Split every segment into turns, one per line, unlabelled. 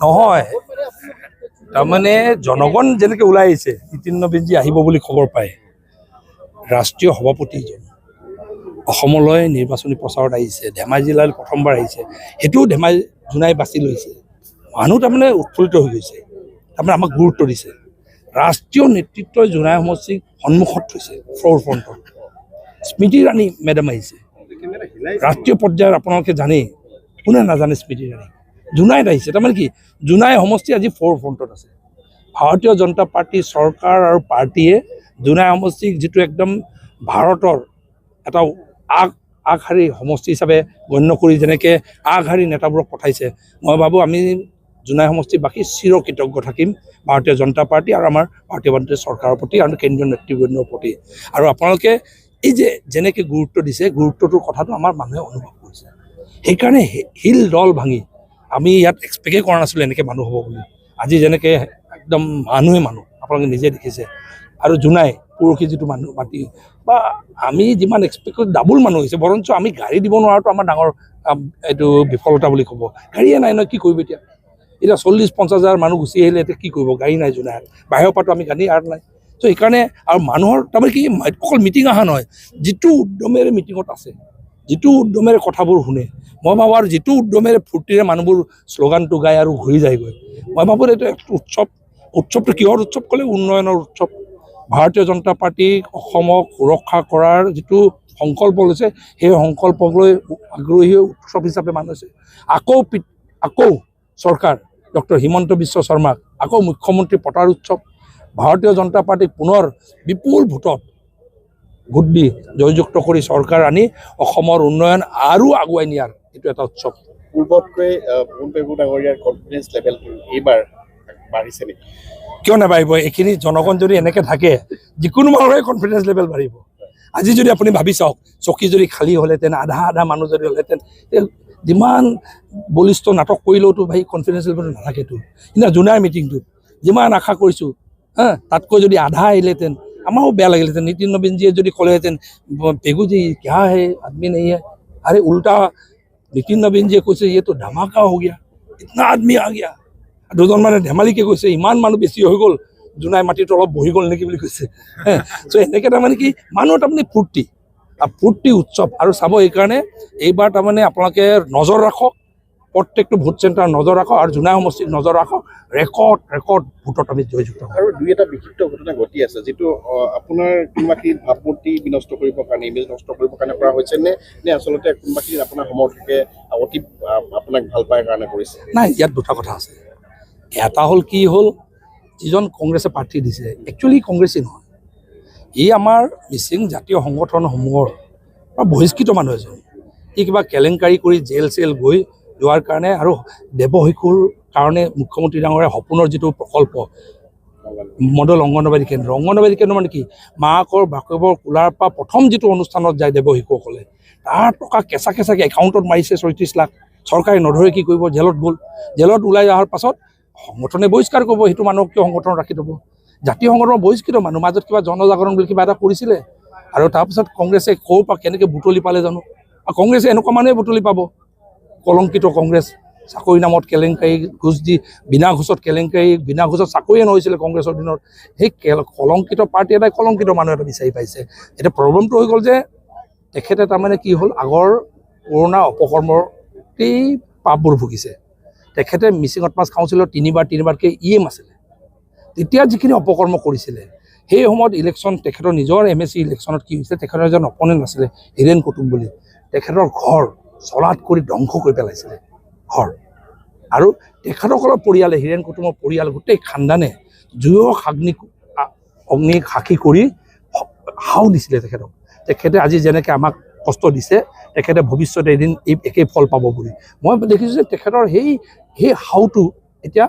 নহয় তাৰমানে জনগণ যেনেকৈ ওলাই আহিছে নীতিন নবীনজী আহিব বুলি খবৰ পায় ৰাষ্ট্ৰীয় সভাপতিজন অসমলৈ নিৰ্বাচনী প্ৰচাৰত আহিছে ধেমাজি জিলালৈ প্ৰথমবাৰ আহিছে সেইটো ধেমাজি জোনাই বাছি লৈছে মানুহ তাৰমানে উৎফুল্লিত হৈ গৈছে তাৰমানে আমাক গুৰুত্ব দিছে ৰাষ্ট্ৰীয় নেতৃত্বই জোনাই সমষ্টিক সন্মুখত থৈছে ফ্ল'ৰ ফ্ৰণ্টত স্মৃতি ইৰাণী মেডাম আহিছে ৰাষ্ট্ৰীয় পৰ্যায়ত আপোনালোকে জানেই কোনে নাজানে স্মৃতি ইৰাণী জোনাইত আহিছে তাৰমানে কি জোনাই সমষ্টি আজি ফ্ল'ৰ ফ্ৰণ্টত আছে ভাৰতীয় জনতা পাৰ্টি চৰকাৰ আৰু পাৰ্টীয়ে জোনাই সমষ্টিক যিটো একদম ভাৰতৰ এটা আগশাৰী সমষ্টি হিচাপে গণ্য কৰি যেনেকৈ আগশাৰী নেতাবোৰক পঠাইছে মই ভাবোঁ আমি জোনাই সমষ্টিৰ বাকী চিৰকৃতজ্ঞ থাকিম ভাৰতীয় জনতা পাৰ্টি আৰু আমাৰ ভাৰতীয় জনতা চৰকাৰৰ প্ৰতি আৰু কেন্দ্ৰীয় নেতৃবৃন্দৰ প্ৰতি আৰু আপোনালোকে এই যে যেনেকৈ গুৰুত্ব দিছে গুৰুত্বটোৰ কথাটো আমাৰ মানুহে অনুভৱ কৰিছে সেইকাৰণে শিল দল ভাঙি আমি ইয়াত এক্সপেক্টেই কৰা নাছিলোঁ এনেকৈ মানুহ হ'ব বুলি আজি যেনেকৈ একদম মানুহে মানুহ আপোনালোকে নিজে দেখিছে আৰু জোনাই পৰহি যিটো মানুহ মাতি বা আমি যিমান এক্সপেক্ট কৰোঁ ডাবুল মানুহ হৈছে বৰঞ্চ আমি গাড়ী দিব নোৱাৰাটো আমাৰ ডাঙৰ এইটো বিফলতা বুলি ক'ব গাড়ীয়ে নাই নহয় কি কৰিব এতিয়া 40-50 হাজাৰ মানুহ গুচি আহিলে এতিয়া কি কৰিব গাড়ী নাই জোনাই বাহিৰৰ পৰাটো আমি গাড়ী আৰু নাই ত' সেইকাৰণে আৰু মানুহৰ তাৰমানে কি অকল মিটিং অহা নহয় যিটো উদ্যমেৰে মিটিঙত আছে যিটো উদ্যমেৰে কথাবোৰ শুনে মই ভাবোঁ আৰু যিটো উদ্যমেৰে ফূৰ্তিৰে মানুহবোৰ শ্লোগানটো গায় আৰু ঘূৰি যায়গৈ মই ভাবোঁ এইটো উৎসৱটো কিহৰ উৎসৱ ক'লে উন্নয়নৰ উৎসৱ ভাৰতীয় জনতা পাৰ্টীক অসমক সুৰক্ষা কৰাৰ যিটো সংকল্প লৈছে সেই সংকল্পক লৈ আগ্ৰহী উৎসৱ হিচাপে মানুহ আছে আকৌ চৰকাৰ ডক্টৰ হিমন্ত বিশ্ব শৰ্মাক আকৌ মুখ্যমন্ত্ৰী পতাৰ উৎসৱ ভাৰতীয় জনতা পাৰ্টীক পুনৰ বিপুল ভোটত ভোট দি জয়যুক্ত কৰি চৰকাৰ আনি অসমৰ উন্নয়ন আৰু আগুৱাই নিয়াৰ এইটো এটা উৎসৱ
পূৰ্বতকৈ মোহন পেগু ডাঙৰীয়াৰ কনফিডেন্স লেভেলটো এইবাৰ বাঢ়িছে নেকি
কিয় নাবাঢ়িব এইখিনি জনগণ যদি এনেকৈ থাকে যিকোনো মানুহৰে কনফিডেন্স লেভেল বাঢ়িব আজি যদি আপুনি ভাবি চাওক চকী যদি খালী হ'লেহেঁতেন আধা মানুহ যদি হ'লেহেঁতেন যিমান বলিষ্ঠ নাটক কৰিলেওতো ভাই কনফিডেন্স লেভেলটো নাথাকেতো কিন্তু জোনাই মিটিংটোত যিমান আশা কৰিছোঁ তাতকৈ যদি আধা আহিলেহেঁতেন আমাৰো বেয়া লাগিলেহেঁতেন নীতিন নবীনজীয়ে যদি ক'লেহেঁতেন পেগুজি क्या है आदमी नहीं है अरे उल्टा নীতিন নবীনজীয়ে কৈছে ये तो धमाका हो गया इतना आदमी आ गया দুজন মানে ধেমালিকে কৈছে ইমান মানুহ বেছি হৈ গ'ল জোনাই মাটিটো অলপ বহি গ'ল নেকি বুলি কৈছে চ' এনেকৈ তাৰমানে কি মানুহৰ তাৰমানে ফূৰ্তি উৎসৱ আৰু চাব এইকাৰণে এইবাৰ তাৰমানে আপোনালোকে নজৰ ৰাখক প্ৰত্যেকটো ভোট চেণ্টাৰ নজৰ ৰাখক আৰু জোনাই সমষ্টিত নজৰ ৰাখক ৰেকৰ্ড ভোটত আমি জয়যুক্ত
আৰু দুই এটা বিক্ষিপ্ত ঘটনা ঘটি আছে যিটো আপোনাৰ কোনোবাখিনিত ভাৱমূৰ্তি বিনষ্ট কৰিবৰ কাৰণে ইমেজ নষ্ট কৰিবৰ কাৰণে কৰা হৈছে নে আচলতে কোনোবাখিনিত আপোনাৰ সমৰ্থকে অতি আপোনাক ভাল পায় কাৰণে কৰিছে
নাই ইয়াত দুটা কথা আছে এটা হ'ল কি হ'ল যিজন কংগ্ৰেছে প্ৰাৰ্থী দিছে একচুৱেলি কংগ্ৰেছেই নহয় ই আমাৰ মিচিং জাতীয় সংগঠনসমূহৰ বহিষ্কৃত মানুহ এজন ই কিবা কেলেংকাৰী কৰি জেল গৈ যোৱাৰ কাৰণে আৰু দেৱশিশুৰ কাৰণে মুখ্যমন্ত্ৰী ডাঙৰীয়া সপোনৰ যিটো প্ৰকল্প মডেল অংগনবাড়ী কেন্দ্ৰ মানে কি মাকৰ বাপেকৰ কোলাৰ পৰা প্ৰথম যিটো অনুষ্ঠানত যায় দেৱশিশুসকলে তাৰ টকা কেঁচাকৈ একাউণ্টত মাৰিছে 34 লাখ চৰকাৰে নধৰে কি কৰিব জেলত গ'ল জেলত ওলাই অহাৰ পাছত সংগঠনে বহিষ্কাৰ কৰিব সেইটো মানুহক কিয় সংগঠন ৰাখি থ'ব জাতীয় সংগঠনৰ বহিষ্কৃত মানুহ মাজত কিবা জনজাগৰণ বুলি কিবা এটা কৰিছিলে আৰু তাৰপিছত কংগ্ৰেছে ক'ৰ পৰা কেনেকৈ বুটলি পালে জানো আৰু কংগ্ৰেছে এনেকুৱা মানুহে বুটলি পাব কলংকিত কংগ্ৰেছ চাকৰি নামত কেলেংকাৰী ঘোষ দি বিনা ঘোষত কেলেংকাৰী বিনা ঘোষত চাকৰিয়ে নহৈছিলে কংগ্ৰেছৰ দিনত সেই কলংকিত পাৰ্টি এটাই কলংকিত মানুহ এটা বিচাৰি পাইছে এতিয়া প্ৰব্লেমটো হৈ গ'ল যে তেখেতে তাৰমানে কি হ'ল আগৰ পুৰণা অপকৰ্মতেই পাপবোৰ ভুগিছে তেখেতে মিচিং অট'নমাছ কাউন্সিলৰ তিনিবাৰকৈ EM আছিলে তেতিয়া যিখিনি অপকৰ্ম কৰিছিলে সেই সময়ত ইলেকশ্যন তেখেতৰ নিজৰ MSC ইলেকশ্যনত কি হৈছিলে তেখেতৰ এজন অপনেণ্ট আছিলে হীৰেণ কুটুম বুলি তেখেতৰ ঘৰ চলাত কৰি ধ্বংস কৰি পেলাইছিলে ঘৰ আৰু তেখেতসকলৰ পৰিয়ালে হীৰেণ কুটুমৰ পৰিয়াল গোটেই খানদানে জুয়ক অগ্নিক সাক্ষী কৰি হাও দিছিলে তেখেতে আজি যেনেকৈ আমাক কষ্ট দিছে তেখেতে ভৱিষ্যতে এদিন এই একেই ফল পাব বুলি মই দেখিছোঁ যে তেখেতৰ সেই হাওটো এতিয়া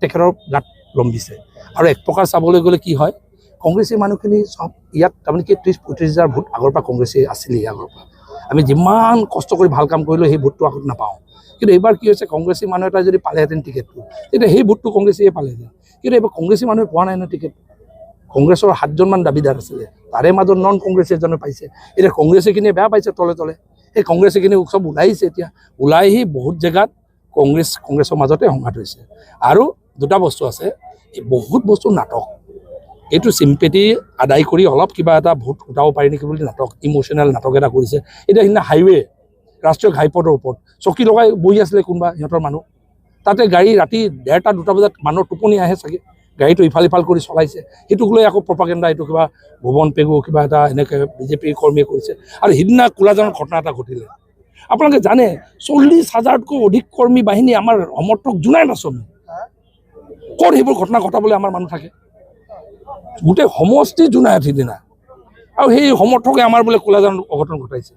তেখেতৰ গাত লম্বিছে আৰু এক প্ৰকাৰ চাবলৈ গ'লে কি হয় কংগ্ৰেছী মানুহখিনি চব ইয়াত তাৰমানে কি 30-35 হাজাৰ ভোট আগৰ পৰা কংগ্ৰেছী আছিলেই আগৰ পৰা আমি যিমান কষ্ট কৰি ভাল কাম কৰিলোঁ সেই ভোটটো আগত নাপাওঁ কিন্তু এইবাৰ কি হৈছে কংগ্ৰেছী মানুহ এটা যদি পালেহেঁতেন টিকেটটো তেতিয়া সেই ভোটটো কংগ্ৰেছীয়ে পালেহেঁতেন কিন্তু এইবাৰ কংগ্ৰেছী মানুহে পোৱা নাই নহয় টিকেট কংগ্ৰেছৰ 7জনমান দাবীদাৰ আছিলে তাৰে মাজত নন কংগ্ৰেছী এজনে পাইছে এতিয়া কংগ্ৰেছীখিনিয়ে বেয়া পাইছে তলে সেই কংগ্ৰেছীখিনি চব ওলাইছে এতিয়া ওলাই আহি বহুত জেগাত কংগ্ৰেছৰ মাজতে সংঘাত হৈছে। আৰু দুটা বস্তু আছে, এই বহুত বস্তু নাটক, এইটো চিম্পেটি আদায় কৰি অলপ কিবা এটা ভোট উঠাব পাৰি নেকি বুলি নাটক, ইম'চনেল নাটক এটা কৰিছে। এতিয়া সিদিনা হাইৱে ৰাষ্ট্ৰীয় ঘাইপথৰ ওপৰত চকী লগাই বহি আছিলে কোনোবা সিহঁতৰ মানুহ, তাতে গাড়ী ৰাতি 1:30-2টা বজাত মানুহৰ টোপনি আহে চাগে, গাড়ীটো ইফাল সিফাল কৰি চলাইছে, সেইটোক লৈ আকৌ প্ৰপাগেণ্ডা, এইটো কিবা ভুৱন পেগু কিবা এটা এনেকৈ বিজেপিৰ কৰ্মীয়ে কৰিছে। আৰু সিদিনা কোলাজানৰ ঘটনা এটা ঘটিলে, আপোনালোকে জানে 40,000তকৈ অধিক কৰ্মী বাহিনী আমাৰ সমৰ্থক জোনাইত আঁচনি, ক'ত সেইবোৰ ঘটনা ঘটাবলৈ আমাৰ মানুহ থাকে? গোটেই সমষ্টি জোনাইত সিদিনা, আৰু সেই সমৰ্থকে আমাৰ বোলে কোলাজানত অঘটন ঘটাইছে।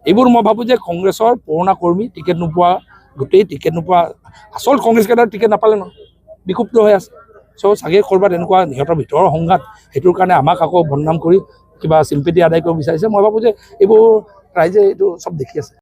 এইবোৰ মই ভাবোঁ যে কংগ্ৰেছৰ পুৰণা কৰ্মী টিকেট নোপোৱা, গোটেই টিকেট নোপোৱা, আচল কংগ্ৰেছকেইটাৰ টিকেট নাপালে ন, বিক্ষুব্ধ হৈ আছে। চ' চাগে ক'ৰবাত এনেকুৱা সিহঁতৰ ভিতৰৰ সংঘাত, সেইটোৰ কাৰণে আমাক আকৌ বদনাম কৰি কিবা চিম্পেটি আদায় কৰিব বিচাৰিছে। মই ভাবোঁ যে এইবোৰ ৰাইজে এইটো চব দেখি আছে।